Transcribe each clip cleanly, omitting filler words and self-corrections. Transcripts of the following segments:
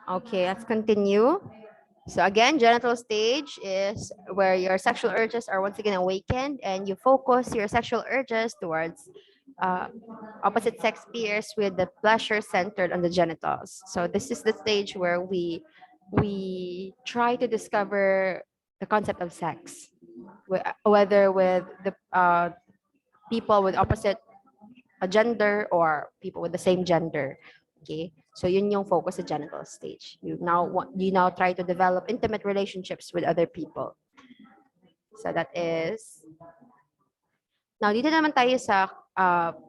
Okay, let's continue. So again, genital stage is where your sexual urges are once again awakened and you focus your sexual urges towards uh, opposite sex peers with the pleasure centered on the genitals. So this is the stage where we try to discover the concept of sex, whether with the people with opposite gender or people with the same gender. Okay, so yun yung focus sa genital stage. You now try to develop intimate relationships with other people. So that is now dito naman tayo sa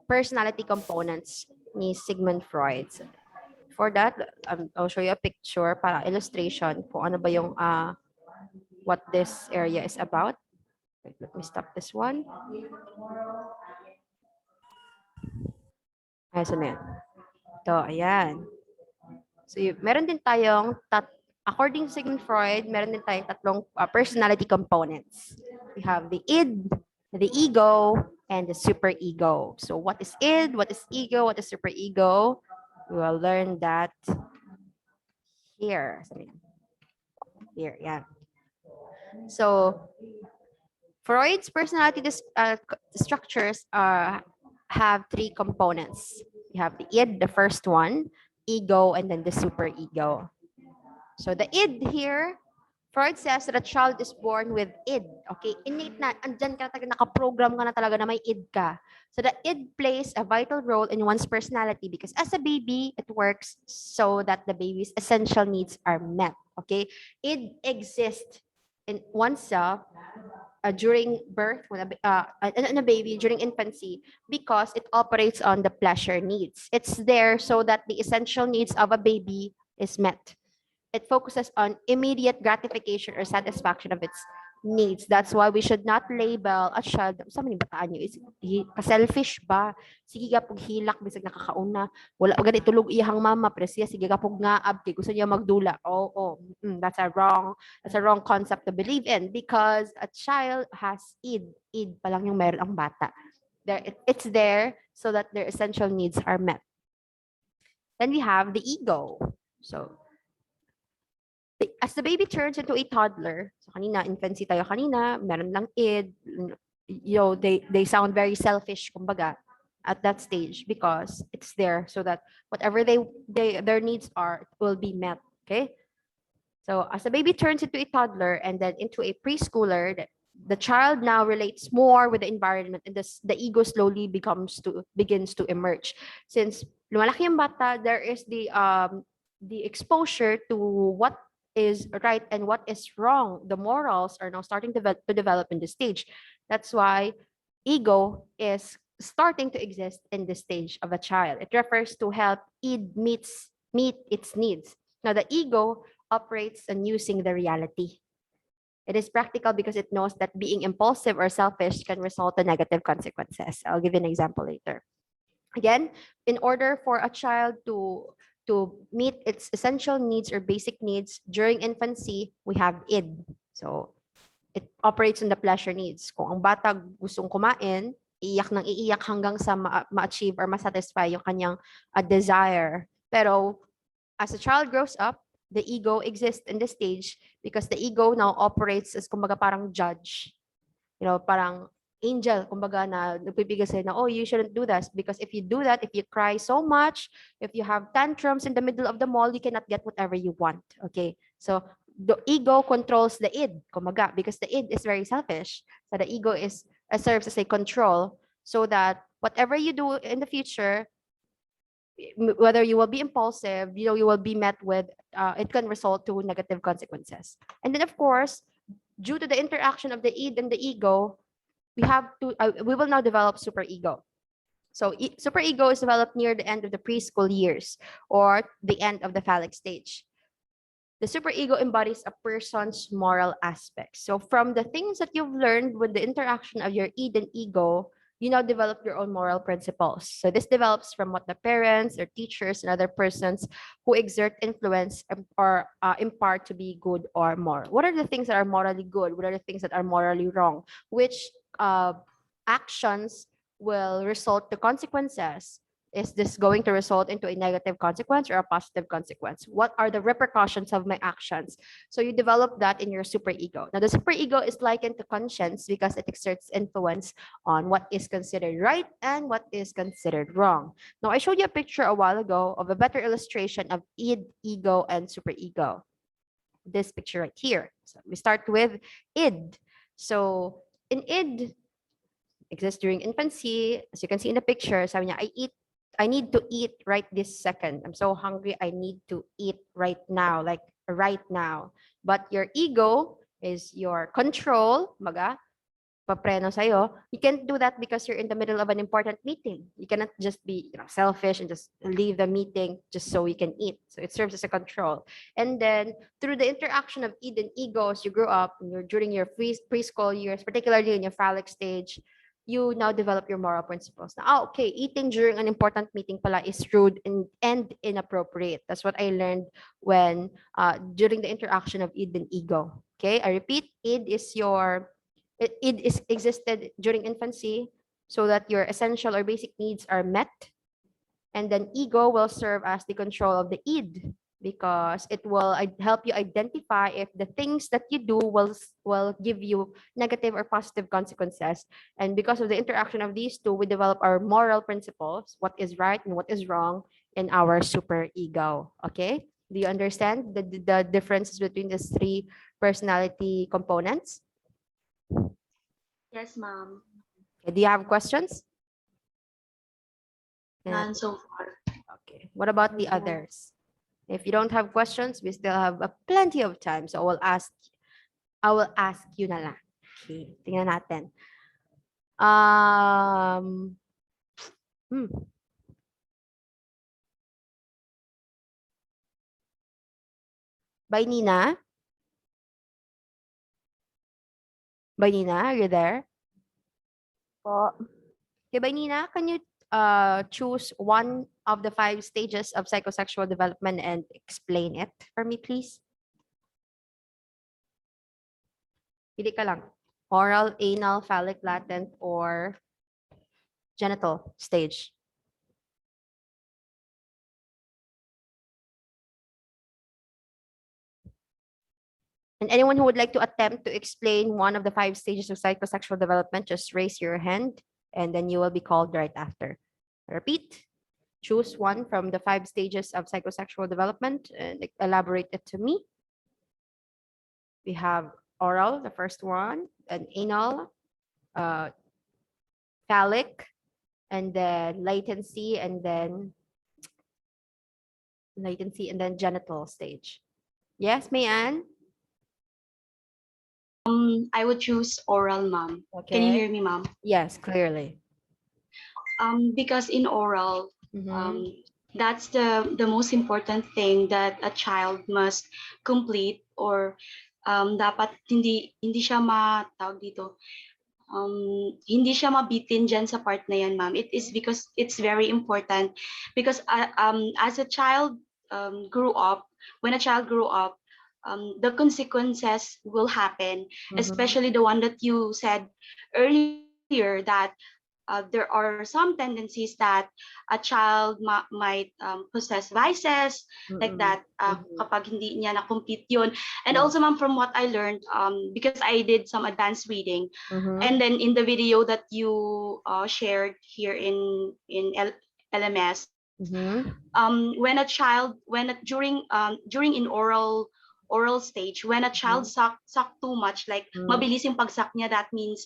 personality components ni Sigmund Freud. For that, I'll show you a picture para illustration kung ano ba yung what this area is about. Wait, let me stop this one. Ay, so na yan. Ito, ayan. So, meron din tayong, according to Sigmund Freud, meron din tayong tatlong personality components. We have the id, the ego, and the superego. So, what is id? What is ego? What is superego? We will learn that here. Here, yeah. So, Freud's personality structures have three components. You have the id, the first one, ego, and then the superego. So the id here, Freud says that a child is born with id. Okay, innate na, andyan ka na nakaprogram ka na talaga na may id ka. So the id plays a vital role in one's personality because as a baby, it works so that the baby's essential needs are met. Okay, id exists in oneself during birth, when a baby, during infancy, because it operates on the pleasure needs. It's there so that the essential needs of a baby is met. It focuses on immediate gratification or satisfaction of its needs. That's why we should not label a child, sa man bataan nyo, is selfish ba? Sige ka pag hilak, bisag nakakauna. Wala pa ganit tulog iyang mama, pero siya, sige ka pag ngaab, kay gusto niya magdula. That's a wrong concept to believe in because a child has id. Id pa lang yung meron ang bata. It's there so that their essential needs are met. Then we have the ego. So, as the baby turns into a toddler, so kanina, infancy tayo kanina, meron lang id, they sound very selfish, kumbaga, at that stage because it's there so that whatever their needs are will be met, okay? So as the baby turns into a toddler and then into a preschooler, the child now relates more with the environment and the ego slowly begins to emerge. Since lumalaki yung bata, there is the exposure to what is right and what is wrong. The morals are now starting to develop in this stage. That's why ego is starting to exist in this stage of a child. It refers to help id meet its needs. Now the ego operates on using the reality. It is practical because it knows that being impulsive or selfish can result in negative consequences. I'll give you an example later. Again, in order for a child to meet its essential needs or basic needs during infancy, we have id. So it operates on the pleasure needs. Kung ang bata gustong kumain, iiyak ng iiyak hanggang sa ma-achieve or ma-satisfy yung kanyang desire. Pero as a child grows up, the ego exists in this stage because the ego now operates as kumbaga parang judge. Parang angel, kumbaga na nagpipigil sa'yo na, oh, you shouldn't do this because if you do that, if you cry so much, if you have tantrums in the middle of the mall, you cannot get whatever you want. Okay, so the ego controls the id, kumbaga, because the id is very selfish. So the ego serves as a control so that whatever you do in the future, whether you will be impulsive, you will be met with, it can result to negative consequences. And then of course, due to the interaction of the id and the ego, we will now develop superego. So superego is developed near the end of the preschool years or the end of the phallic stage. The superego embodies a person's moral aspects. So from the things that you've learned with the interaction of your id and ego, you now develop your own moral principles. So this develops from what the parents or teachers and other persons who exert influence or impart to be good or moral. What are the things that are morally good? What are the things that are morally wrong? Which actions will result to consequences? Is this going to result into a negative consequence or a positive consequence? What are the repercussions of my actions? So you develop that in your superego. Now, the superego is likened to conscience because it exerts influence on what is considered right and what is considered wrong. Now, I showed you a picture a while ago of a better illustration of id, ego, and superego. This picture right here. So we start with id. So in id, exists during infancy. As you can see in the picture, sabi niya, I need to eat right this second. I'm so hungry, I need to eat right now, like right now. But your ego is your control, maga, papreno sa'yo. You can't do that because you're in the middle of an important meeting. You cannot just be selfish and just leave the meeting just so you can eat. So it serves as a control. And then through the interaction of id and ego as you grow up, and during your preschool years, particularly in your phallic stage, you now develop your moral principles. Now, okay, eating during an important meeting pala is rude and inappropriate. That's what I learned when during the interaction of id and ego. Okay, I repeat, id is your it is existed during infancy so that your essential or basic needs are met, and then ego will serve as the control of the id because it will help you identify if the things that you do will give you negative or positive consequences. And because of the interaction of these two, we develop our moral principles, what is right and what is wrong in our super ego. Okay, do you understand the differences between these three personality components? Yes, ma'am. Okay, do you have questions? None so far. Okay. What about the others? If you don't have questions, we still have plenty of time. So I will ask you na lang. Okay. Tingnan natin. Hmm. Bye, Nina. Bye, Nina. Are you there? Po. Okay, bye, Nina. Can you choose one of the 5 stages of psychosexual development and explain it for me, please? Pili ka lang. Oral, anal, phallic, latent, or genital stage. And anyone who would like to attempt to explain one of the 5 stages of psychosexual development, just raise your hand and then you will be called right after. I repeat, choose one from the 5 stages of psychosexual development and elaborate it to me. We have oral, the first one, and anal, phallic, and then latency, and then genital stage. Yes, Mayan? I would choose oral, ma'am. Can you Okay. hear me, ma'am? Yes, clearly. Because in oral, Mhm. that's the most important thing that a child must complete, or dapat hindi siya tawag dito. Hindi siya mabitin dyan sa part na yan, ma'am. It is because it's very important because as a child grew up, when a child grew up, the consequences will happen, especially the one that you said earlier, that there are some tendencies that a child might possess vices like that kapag hindi niya na-complete yun. And Yeah. also, ma'am, from what I learned, because I did some advanced reading, Mhm. and then in the video that you shared here in LMS, Mhm. when a child during in oral stage, when a child suck too much, like mabilis yung pagsak niya, that means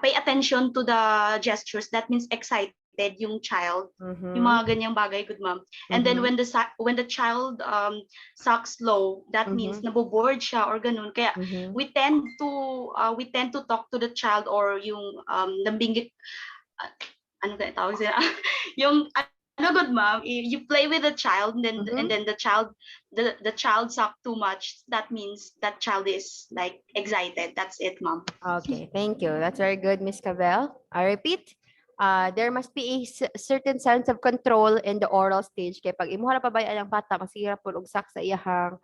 pay attention to the gestures, that means excited yung child, yung mga ganyang bagay, good ma'am. And then when the child sucks slow, that means naboboard siya or ganun, kaya we tend to talk to the child, or yung nambinggit, ano kaya tawag sila yung ano, good ma'am, you play with the child, and then the child suck too much, that means that child is like excited. That's it, ma'am. Okay, thank you. That's very good, Miss Cavell. I repeat, there must be a certain sense of control in the oral stage. Kaya pag imuha na pabayaan ang bata, masira po ugsak sa iyahang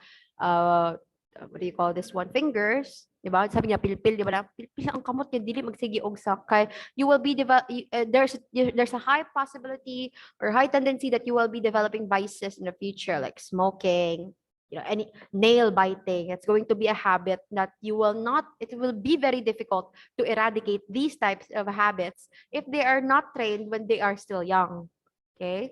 what do you call this one, fingers, di ba? Sabi niya, pilpil, di ba? Pilpil ang kamot niya, dili magsigi og sakay. You will be there's a high possibility or high tendency that you will be developing vices in the future, like smoking, any nail biting. It's going to be a habit that you will not, it will be very difficult to eradicate these types of habits if they are not trained when they are still young. Okay?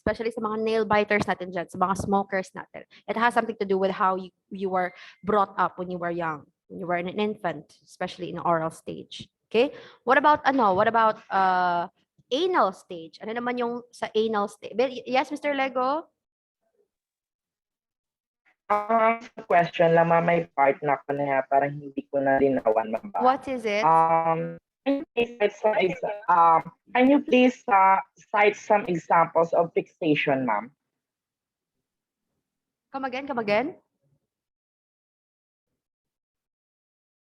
Especially sa mga nail biters natin dyan, sa mga smokers natin. It has something to do with how you were brought up when you were young, when you were an infant, especially in the oral stage. Okay? What about anal stage? Ano naman yung sa anal stage? Yes, Mr. Lego? Question lang, may part na ko na parang hindi ko na linawan, ma'am. What is it? Can you please cite some examples of fixation, ma'am? Come again?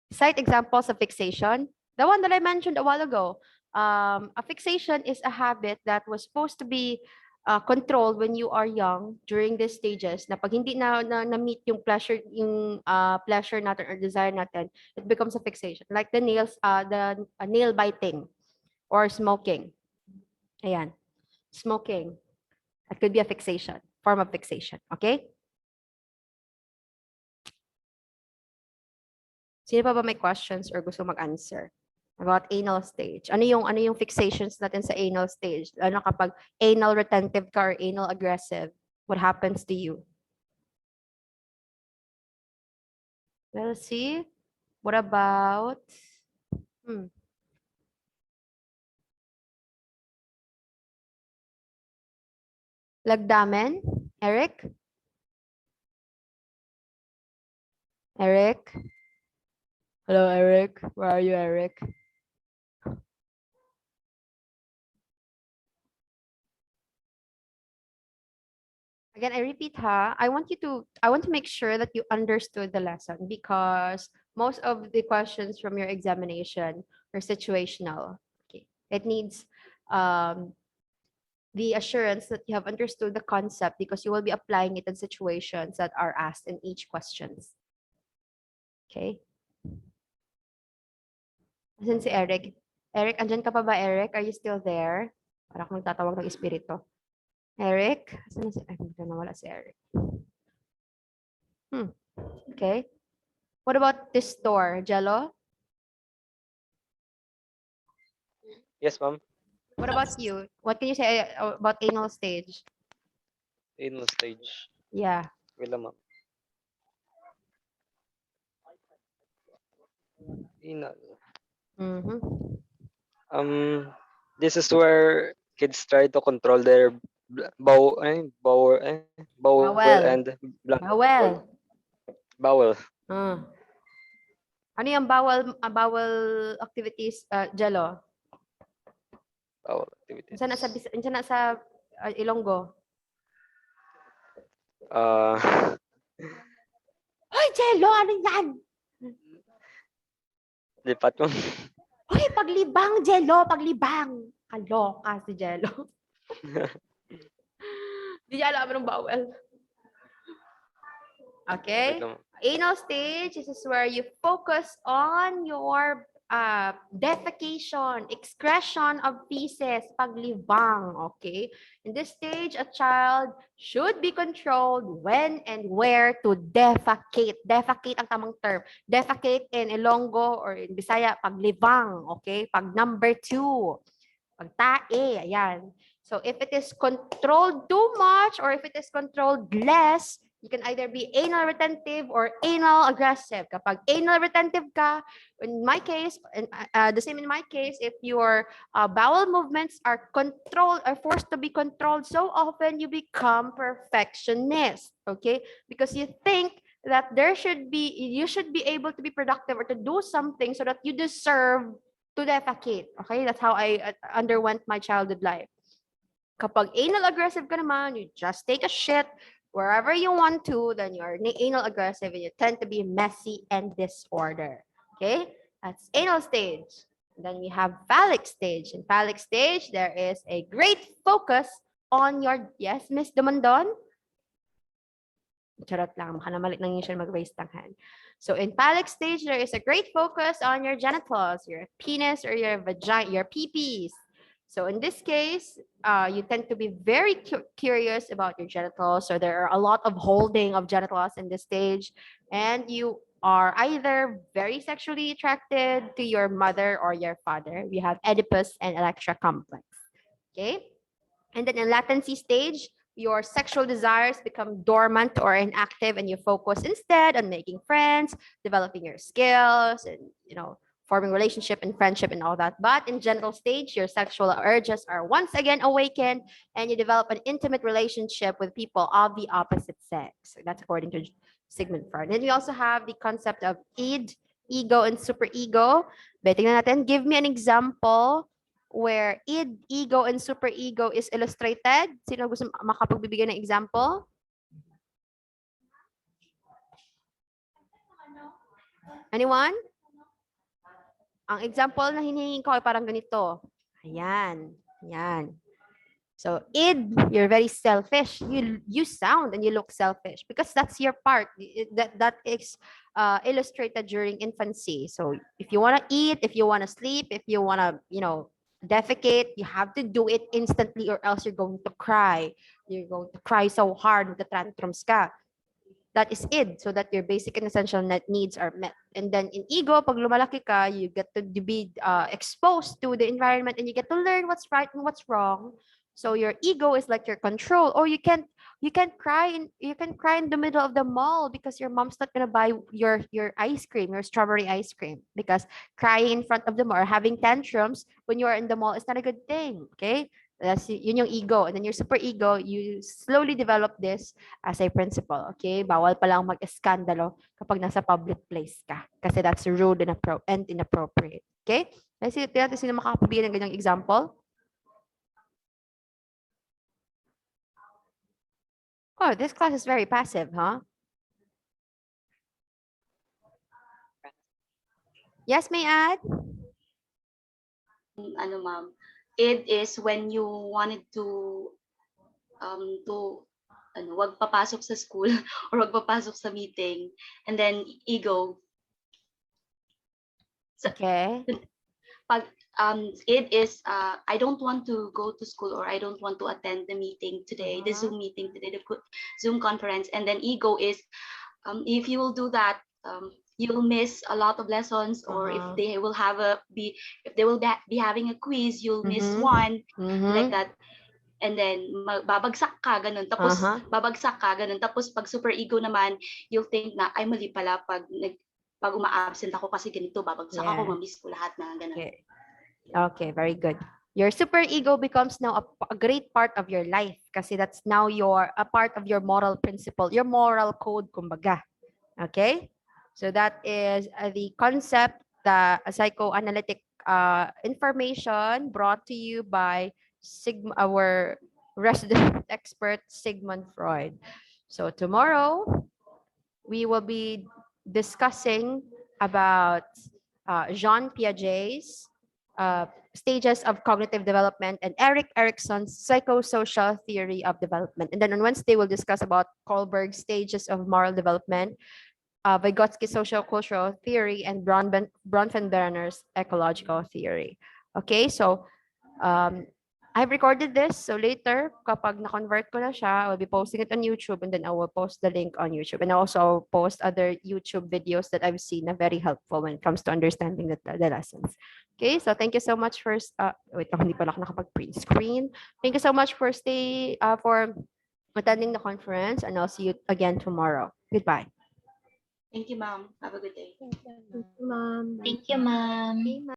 Cite examples of fixation. The one that I mentioned a while ago. A fixation is a habit that was supposed to be controlled when you are young during these stages. Na pag hindi na meet yung pleasure natin or desire natin, it becomes a fixation. Like the nail biting or smoking. Ayan. Smoking. That could be a fixation, form of fixation. Okay? Sino pa ba may questions or gusto mag-answer about anal stage? Ano yung fixations natin sa anal stage? Ano kapag anal retentive ka or anal aggressive? What happens to you? Let's see. What about lagdamen? Eric? Eric? Hello, Eric. Where are you, Eric? Again, I repeat, I want to make sure that you understood the lesson because most of the questions from your examination are situational. Okay. It needs the assurance that you have understood the concept because you will be applying it in situations that are asked in each questions. Okay. Asan si Eric? Eric, andyan ka pa ba, Eric? Are you still there? Para akong nagtatawag ng espiritu. Eric? Asan si Eric? Nawala si Eric. Okay. What about this store, Jello? Yes, ma'am. What about you? What can you say about anal stage? Anal stage. Yeah. Wait lang, ma'am. Anal. This is where kids try to control their bowel and Bowel. bowel. Ano yung bowel activities, Jello? Bowel activities. Saan na sa Ilonggo? Hoy, Jello, ano yan? Lipat mo. Hoy, paglibang, Jello, paglibang. Kaloka si Jello. Hindi niya alam ng bowel. Okay. Anal stage, this is where you focus on your defecation, excretion of feces, paglibang, okay? In this stage, a child should be controlled when and where to defecate. Defecate ang tamang term. Defecate in Ilonggo or in Bisaya, paglibang, okay? Pag number 2, pag tae, ayan. So if it is controlled too much or if it is controlled less, you can either be anal retentive or anal aggressive. Kapag anal retentive ka, in my case, the same in my case, if your bowel movements are controlled or forced to be controlled so often, you become perfectionist, okay? Because you think that you should be able to be productive or to do something so that you deserve to defecate, okay? That's how I underwent my childhood life. Kapag anal aggressive ka naman, you just take a shit wherever you want to, then you're anal aggressive and you tend to be messy and disorder. Okay, that's anal stage. And then we have phallic stage. In phallic stage, there is a great focus on your, yes, Miss Dumondon? Charot lang, makanamalik lang yun siya mag-raise ng hand. So in phallic stage, there is a great focus on your genitals, your penis or your vagina, your pee-pees. So in this case, you tend to be very curious about your genitals. So there are a lot of holding of genitals in this stage, and you are either very sexually attracted to your mother or your father. We have Oedipus and Electra complex. Okay. And then in latency stage, your sexual desires become dormant or inactive, and you focus instead on making friends, developing your skills, and forming relationship and friendship and all that. But in genital stage, your sexual urges are once again awakened, and you develop an intimate relationship with people of the opposite sex. So that's according to Sigmund Freud. And we also have the concept of id, ego, and superego. Tingnan natin, give me an example where id, ego, and superego is illustrated. Sino gusto makapagbibigay ng example? Anyone? Ang example na hinihingi ko ay parang ganito. Ayan. Ayan. So id, you're very selfish. You sound and you look selfish because that's your part. That is illustrated during infancy. So if you want to eat, if you want to sleep, if you want to, defecate, you have to do it instantly or else you're going to cry. You're going to cry so hard with the tantrums ka. That is id, so that your basic and essential needs are met. And then in ego, pag lumalaki ka, you get to be exposed to the environment and you get to learn what's right and what's wrong. So your ego is like your control, or you can cry in the middle of the mall because your mom's not gonna buy your ice cream, your strawberry ice cream, because crying in front of the mall or having tantrums when you are in the mall is not a good thing. Okay, that's yun yung ego. And then your super ego, you slowly develop this as a principle. Okay, bawal palang mag-eskandalo kapag nasa public place ka, kasi that's rude and inappropriate. Okay, let's see sino makakapabigay ng ganyang example. Oh, this class is very passive, huh? Yes, may I add? Ano ma'am, id is when you wanted to wag papasok sa school or wag papasok sa meeting, and then ego. Okay. It is I don't want to go to school, or I don't want to attend the meeting today, the Zoom meeting today, the Zoom conference. And then ego is if you will do that, you'll miss a lot of lessons, or if they will be having a quiz, you'll miss one, like that. And then babagsak ka ganun, tapos babagsak ka ganun, tapos pag super ego naman, you'll think na ay mali pala pag uma-absent ako kasi ganito, babagsak ako, ma-miss ko lahat na ganun. Okay, very good. Your super ego becomes now a great part of your life kasi that's now a part of your moral principle, your moral code, kumbaga. Okay? So that is the concept, the psychoanalytic information brought to you by our resident expert, Sigmund Freud. So tomorrow, we will be discussing about Jean Piaget's stages of cognitive development and Erik Erikson's psychosocial theory of development. And then on Wednesday, we'll discuss about Kohlberg's stages of moral development, Vygotsky's social-cultural theory, and Bronfenbrenner's ecological theory. Okay, so I've recorded this, so later, kapag na-convert ko na siya, I will be posting it on YouTube, and then I will post the link on YouTube. And I also post other YouTube videos that I've seen are very helpful when it comes to understanding the lessons. Okay, so thank you so much for, wait lang, hindi pala ako nakapag-print screen. Thank you so much for attending the conference, and I'll see you again tomorrow. Goodbye. Thank you, ma'am. Have a good day. Thank you, ma'am. Thank you, ma'am.